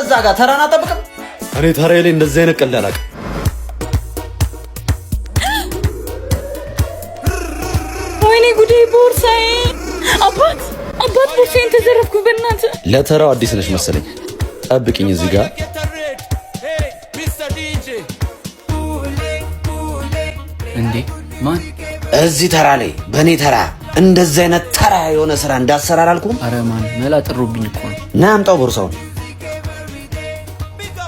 እዛ ጋር ተራና ጠብቀም። እኔ ተራዬ ላይ እንደዚህ አይነት ቀልድ አላውቅም። ወይኔ ጉዴ! ቦርሳዬ! አባት ቦርሳዬን ተዘረፍኩ። በእናትህ ለተራው አዲስ ነሽ መሰለኝ። ጠብቂኝ እዚህ ጋር። እንዴ ማን? እዚህ ተራ ላይ በእኔ ተራ እንደዚህ አይነት ተራ የሆነ ስራ እንዳሰራር አልኩም። አረ ማን መላ ጥሩብኝ እኮ ነው። ና አምጣው ቦርሳውን።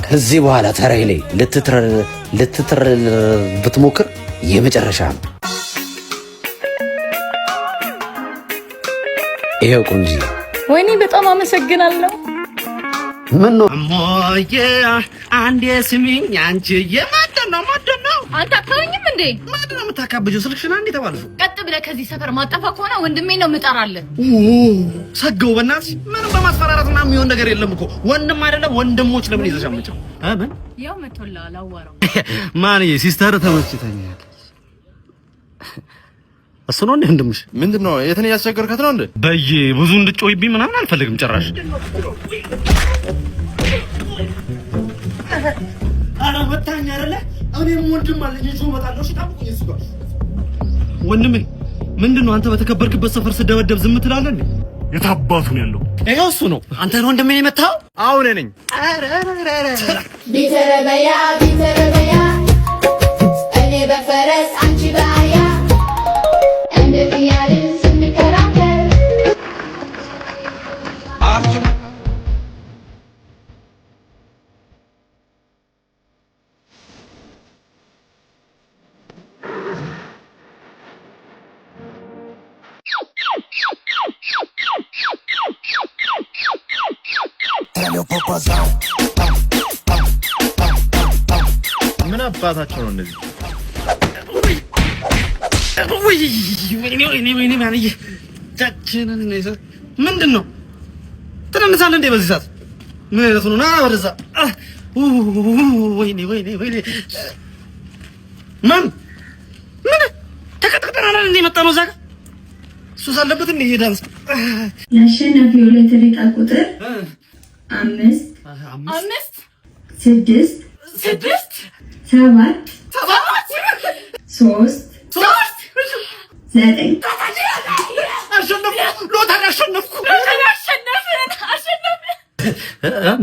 ከዚህ በኋላ ተራዬ ላይ ልትትር ብትሞክር የመጨረሻ ነው። ይሄው ቆንጂ። ወይኔ በጣም አመሰግናለሁ። ምን ነው እሞዬ አንዴ ስሚኝ አንቺ የማደን ነው አንተ አታውኝም እንዴ? ማደን ነው የምታካብጂው? ስልክሽን አንዴ ተባልሽው። ቀጥ ብለህ ከዚህ ሰፈር ማጠፋ ከሆነ ወንድሜ ነው የምጠራልህ። ሰገው በእናትሽ ምንም በማስፈራራትና የሚሆን ነገር የለም እኮ ወንድም አይደለም ወንድሞች ለምን ይዘሻምጪው? ምን ያው መቶላ አላወራው ማንዬ ሲስተር ተመችተኛል። እሱ ነው እንዴ ወንድምሽ? ምንድነው የትን ያስቸገርካት ነው እንዴ? በየ ብዙ እንድጮይብኝ ምናምን አልፈልግም ጭራሽ። አረ ወጣኝ አይደለ? እኔም ወንድም አለኝ እሱ መጣለው። እሺ ታውቁኝ እሱ ጋር ወንድሜ ምንድነው አንተ በተከበርክበት ሰፈር ስደበደብ ዝም ትላለህ እንዴ? የታባቱ ነው ያለው? ይሄው እሱ ነው። አንተ ነው ወንድሜ የመታው? አዎ እኔ ነኝ። አረ ቢተረበያ እኔ በፈረስ አንቺ በአህያ እንደዚህ ያልን ስንከራከር ምን አባታቸው ነው እነዚህ? ወይኔ ማንዬ ጃችንን ምንድን ነው ትነንሳለህ እንዴ በዚህ ሰዓት? ምን አይነቱ ነው? ና ወደዛ። ወይኔ ምን ተቀጥቅጠናል እንዴ? መጣ ነው እዛ ጋር ሱስ አለበት እንዴ? ይሄዳል። ለአሸናፊው ሎተሪ ዕጣ ቁጥር 5 6 7 3 9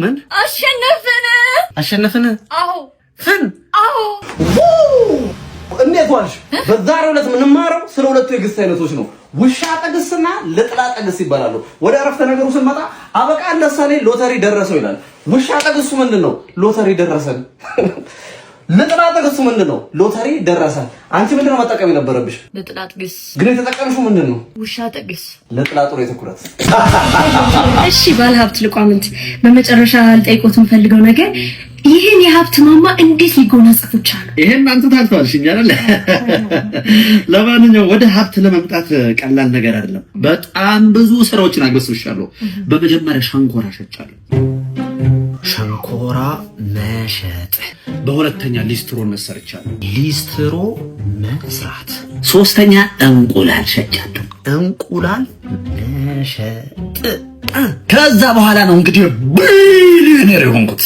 ምን አሸነፍን? አዎ አዎ። እንዴት ዋልሽ? በዛሬው ዕለት የምንማረው ስለ ሁለቱ የግስ አይነቶች ነው። ውሻ ጠግስና ልጥላ ጠግስ ይባላሉ። ወደ አረፍተ ነገሩ ስንመጣ አበቃ እንደሳሌ ሎተሪ ደረሰው ይላል። ውሻ ጠግሱ ምንድነው? ሎተሪ ደረሰን። ልጥላ ጠግሱ ምንድነው? ሎተሪ ደረሰን። አንቺ ምንድነው መጠቀም የነበረብሽ? ልጥላ ጠግስ። ግን የተጠቀምሽው ምንድነው? ውሻ ጠግስ። ልጥላ ጥሩ የትኩረት። እሺ ባለሀብት ልቋምንት፣ በመጨረሻ ልጠይቆት የምፈልገው ነገር ይሄን የሀብት ማማ እንዴት ሊጎናጸፉ ቻሉ? ይሄን አንተ ታልፈዋልሽኝ አይደል? ለማንኛውም ወደ ሀብት ለመምጣት ቀላል ነገር አይደለም። በጣም ብዙ ስራዎችን አግበስብሻለሁ። በመጀመሪያ ሸንኮራ ሸጫለሁ። ሸንኮራ መሸጥ። በሁለተኛ ሊስትሮ ሰርቻለሁ። ሊስትሮ መስራት። ሶስተኛ እንቁላል ሸጫለሁ። እንቁላል መሸጥ። ከዛ በኋላ ነው እንግዲህ ቢሊዮነር የሆንኩት።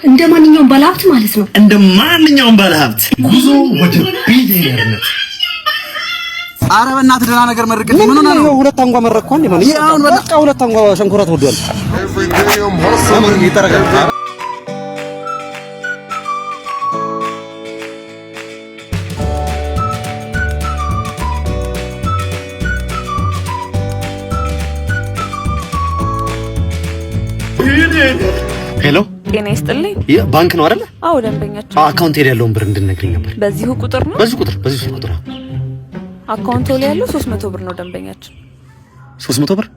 እንደ ማንኛውም ባለሀብት ማለት ነው። እንደ ማንኛውም ባለሀብት ጉዞ ወደ ቢሊዮነርነት። አረ በእናትህ ደህና ነገር መርቅ። ምን ሆነ ነው? ሁለት አንጓ መረቅኳ እንዴ? ማለት ያውን በቃ ሁለት አንጓ ሸንኮራ ተወዷል። ሄሎ፣ ጤና ይስጥልኝ። ባንክ ነው አይደል? አዎ ደንበኛችን። አካውንት ላይ ያለውን ብር እንድነግሪኝ ነበር። በዚሁ ቁጥር ነው? በዚህ ቁጥር። አካውንቱ ላይ ያለው 300 ብር ነው ደንበኛችን። 300 ብር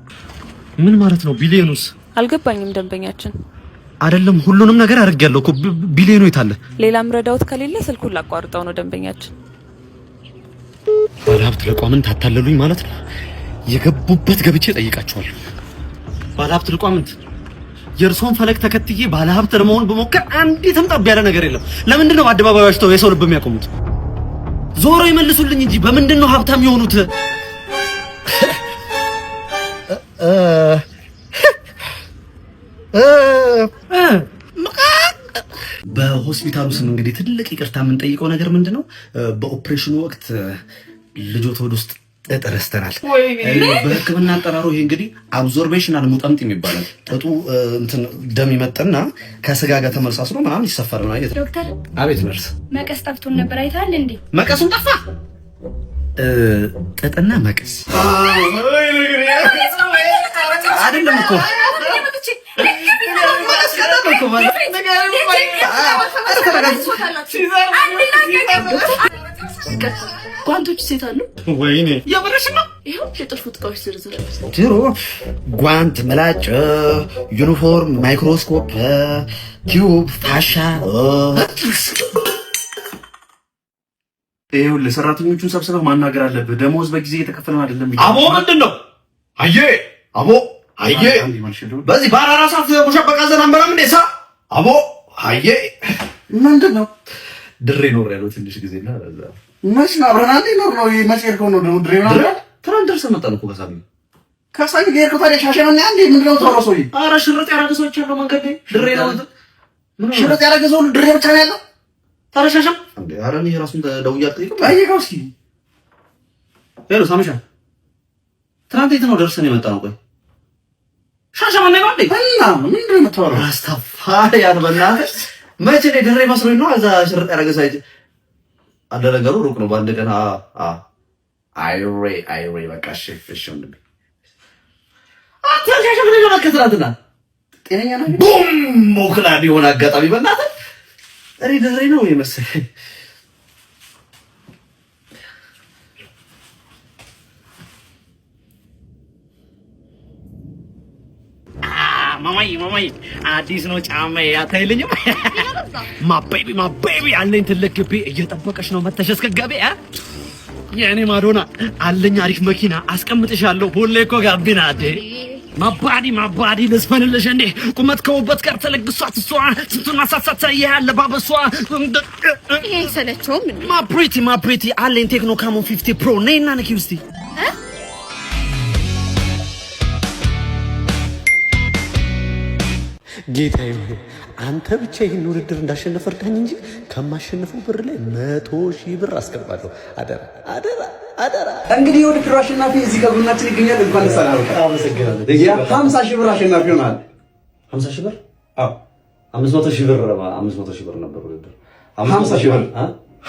ምን ማለት ነው? ቢሊዮኑስ? አልገባኝም ደንበኛችን። አይደለም ሁሉንም ነገር አድርጌያለሁ እኮ ቢሊዮኑ የት አለ? ሌላም ረዳውት ከሌለ ስልኩን ላቋርጠው ነው ደንበኛችን። ባለሀብት ለቋምንት ታታለሉኝ ማለት ነው። የገቡበት ገብቼ ጠይቃቸዋለሁ። ባለሀብት ለቋምንት የእርሶን ፈለግ ተከትዬ ባለሀብት ለመሆን በሞከር አንዲትም ጠብ ያለ ነገር የለም። ለምንድን ነው በአደባባይ ዋሽተው የሰው ልብ የሚያቆሙት? ዞሮ ይመልሱልኝ እንጂ በምንድን ነው ሀብታም የሆኑት? በሆስፒታሉ ስም እንግዲህ ትልቅ ይቅርታ የምንጠይቀው ነገር ምንድነው? በኦፕሬሽኑ ወቅት ልጆት ወደ ውስጥ ጥጥ ረስተናል። በሕክምና አጠራሩ ይሄ እንግዲህ አብዞርቤሽናል ሙጠምጢም ይባላል። ጥጡ እንትን ደም ይመጥና ከስጋ ጋር ተመሳስሎ ምናምን ይሰፋል ማለት ነው። ዶክተር። አቤት ነርስ። መቀስ ጠፍቶን ነበር አይተሃል እንዴ? መቀሱን ጠፋ? ጥጥና መቀስ አይደለም እኮ ጓንቶች ሴት አሉ። ወይኔ የምርሽ ነው? ይሄው የጥልፍ እቃዎች ዝርዝር ድሮ ጓንት፣ ምላጭ፣ ዩኒፎርም፣ ማይክሮስኮፕ፣ ቲዩብ፣ ፋሻ። ይኸውልህ ሰራተኞቹን ሰብስበህ ማናገር አለብህ። ደሞዝ በጊዜ እየተከፈለን አይደለም። አቦ ምንድን ነው? አየ አቦ አየ በዚህ ባራራ ሰዓት ሙሸበቃ ዘና አንበላም እንዴ? ሳ አቦ አየ ምንድን ነው? ድሬ ኖር ያለው ትንሽ ጊዜ እና መች ነው አብረናል ነው መች ሄድከው ነው ደግሞ ድሬ ነው ትናንት ደርሰህ መጣን እኮ ከሳሚ ጋር እኮ ታዲያ ሻሸመኔ አንዴ ምንድን ነው ተወረሰው? ኧረ ሽርጥ ያደረገ ሰዎች አሉ መንገድ ላይ ድሬ ነው ሽርጥ ያደረገ ሰው ድሬ ብቻ ነው ያለው። ታዲያ ሻሸም እንዴ? ኧረ እኔ ራሱን ደውዬ አልጠይቅም። ጠይቀው እስኪ። ሄሎ ሳምሻ ትናንት የት ነው ደርሰን የመጣ ነው? ቆይ ሻሸመኔ ነው እንዴ? እና ምንድን ነው የምታወራው? አስተፋሪ ያልበናለች መቼ ነው ድሬ መስሎኝ ነው። እዛ ሽርጥ ያደረገ ሳይት አንደ ነገሩ ሩቅ ነው። በአንድ ቀን አይሬ በቃ እሺ ወንድሜ ሻሸመኔ ነው ከትናንትና ጤነኛ ነው። ቡም ሞክላድ የሆነ አጋጣሚ በእናትህ እኔ ድሬ ነው የመሰለኝ። ማማይ አዲስ ነው ጫማዬ። አታይልኝም? ማቤቢ አለኝ ትልቅ ግቢ እየጠበቀሽ ነው መተሽ እስከገቢ የእኔ ማዶና አለኝ አሪፍ መኪና አስቀምጥሻለሁ። ሁሌ እኮ ጋቢና አዴ ማባዲ ልስፈንልሽ እንዴ ቁመት ከውበት ጋር ተለግሷት እሷ ስንቱን ማሳሳት ያለ ባበሷ ይሄ ሰለቸውም ማፕሪቲ አለኝ ቴክኖ ካሞን 50 ፕሮ ነይና ነኪ ውስቲ ጌታዬ አንተ ብቻ ይህን ውድድር እንዳሸነፈ እርዳኝ እንጂ ከማሸነፈው ብር ላይ 100,000 ብር አስገባለሁ። አደራ። እንግዲህ የውድድሩ አሸናፊ እዚህ ከጎናችን ይገኛል። እንኳን ደስ አለህ። አመሰግናለሁ። የ50,000 ብር አሸናፊ ሆናል። 50,000 ብር? አዎ 500,000 ብር 500,000 ብር ነበር ውድድር 50,000 ብር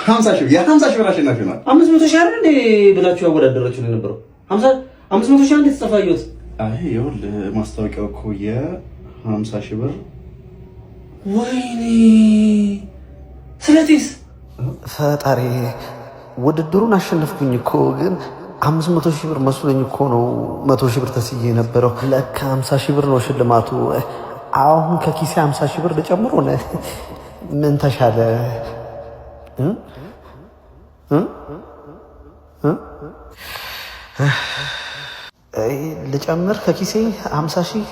50,000 የ50,000 ብር አሸናፊ ሆናል። 500,000 አይደል እንዴ ብላችሁ ያወዳደራችሁ ነው የነበረው? 500,000 አንዴ ተጻፋዩት። አይ ይኸውልህ ማስታወቂያው እኮ የ50,000 ብር። ወይኔ ስለዚህ ፈጣሪ ውድድሩን አሸነፍኩኝ እኮ ግን 500,000 ብር መስሎኝ እኮ ነው 100,000 ብር ተስዬ የነበረው። ለካ 50,000 ብር ነው ሽልማቱ። አሁን ከኪሴ 50,000 ብር ልጨምሮ ምን ተሻለ? ልጨምር ከኪሴ 50,000